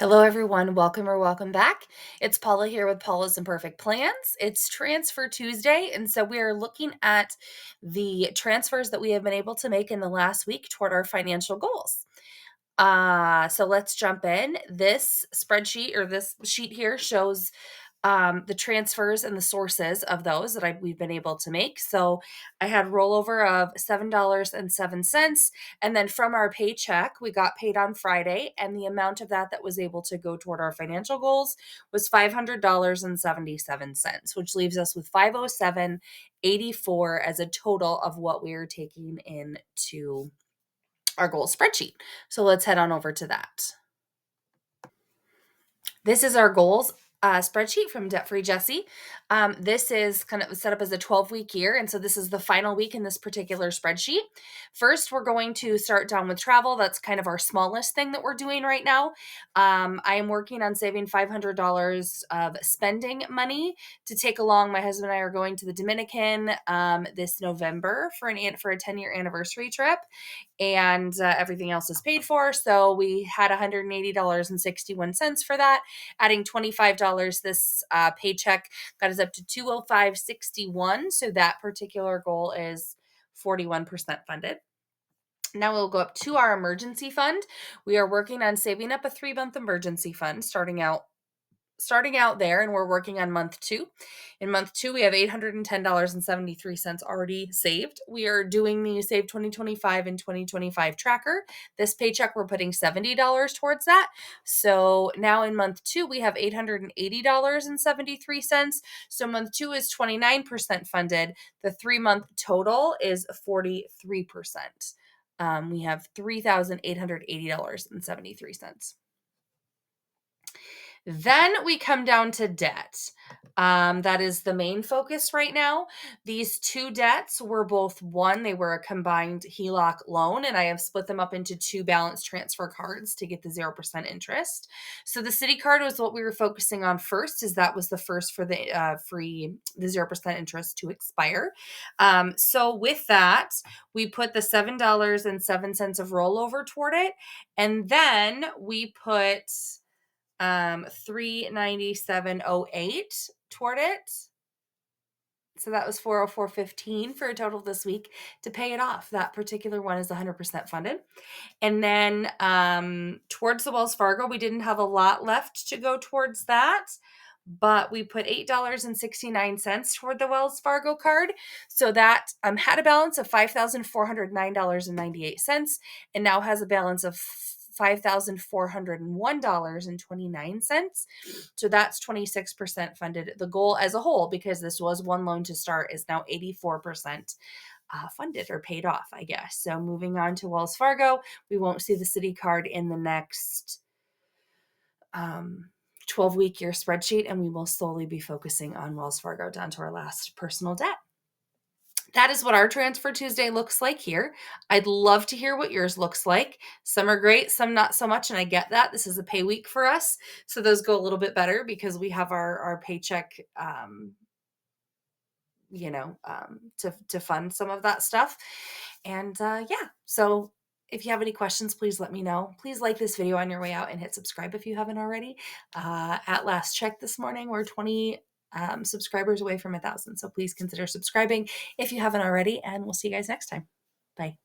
Hello, everyone. Welcome back. It's Paula here with Paula's Imperfect Plans. It's Transfer Tuesday, and so we are looking at the transfers that we have been able to make in the last week toward our financial goals. So let's jump in. This spreadsheet or this sheet here shows the transfers and the sources of those that we've been able to make. So I had rollover of $7.07. And then from our paycheck, we got paid on Friday. And the amount of that was able to go toward our financial goals was $500.77, which leaves us with 507.84 as a total of what we are taking into our goal spreadsheet. So let's head on over to that. This is our goals spreadsheet from Debt Free Jesse. This is kind of set up as a 12-week year. And so this is the final week in this particular spreadsheet. First, we're going to start down with travel. That's kind of our smallest thing that we're doing right now. I am working on saving $500 of spending money to take along. My husband and I are going to the Dominican this November for a 10-year anniversary trip. And everything else is paid for. So we had $180.61 for that. Adding $25 this paycheck got us up to $205.61. So that particular goal is 41% funded. Now we'll go up to our emergency fund. We are working on saving up a 3-month emergency fund starting out there, and we're working on month 2. In month 2, we have $810.73 already saved. We are doing the Save 2025 and 2025 tracker. This paycheck, we're putting $70 towards that. So now in month 2, we have $880.73. So month 2 is 29% funded. The 3-month total is 43%. We have $3,880.73. Then we come down to debt. That is the main focus right now. These 2 debts were both one. They were a combined HELOC loan, and I have split them up into 2 balance transfer cards to get the 0% interest. So the city card was what we were focusing on first, as that was the first for the 0% interest to expire. So with that, we put the $7.07 of rollover toward it, and then we put $397.08 toward it. So that was $404.15 for a total this week to pay it off. That particular one is 100% funded. And then towards the Wells Fargo, we didn't have a lot left to go towards that, but we put $8.69 toward the Wells Fargo card. So that had a balance of $5,409.98 and now has a balance of $5,401.29. So that's 26% funded. The goal as a whole, because this was one loan to start, is now 84% funded or paid off, I guess. So moving on to Wells Fargo, we won't see the city card in the next 12-week year spreadsheet, and we will slowly be focusing on Wells Fargo down to our last personal debt. That is what our Transfer Tuesday looks like here. I'd love to hear what yours looks like. Some are great, some not so much, and I get that. This is a pay week for us, so those go a little bit better because we have our paycheck, to fund some of that stuff. And so if you have any questions, please let me know. Please like this video on your way out and hit subscribe if you haven't already. At last check this morning, we're 20 subscribers away from 1,000. So please consider subscribing if you haven't already, and we'll see you guys next time. Bye.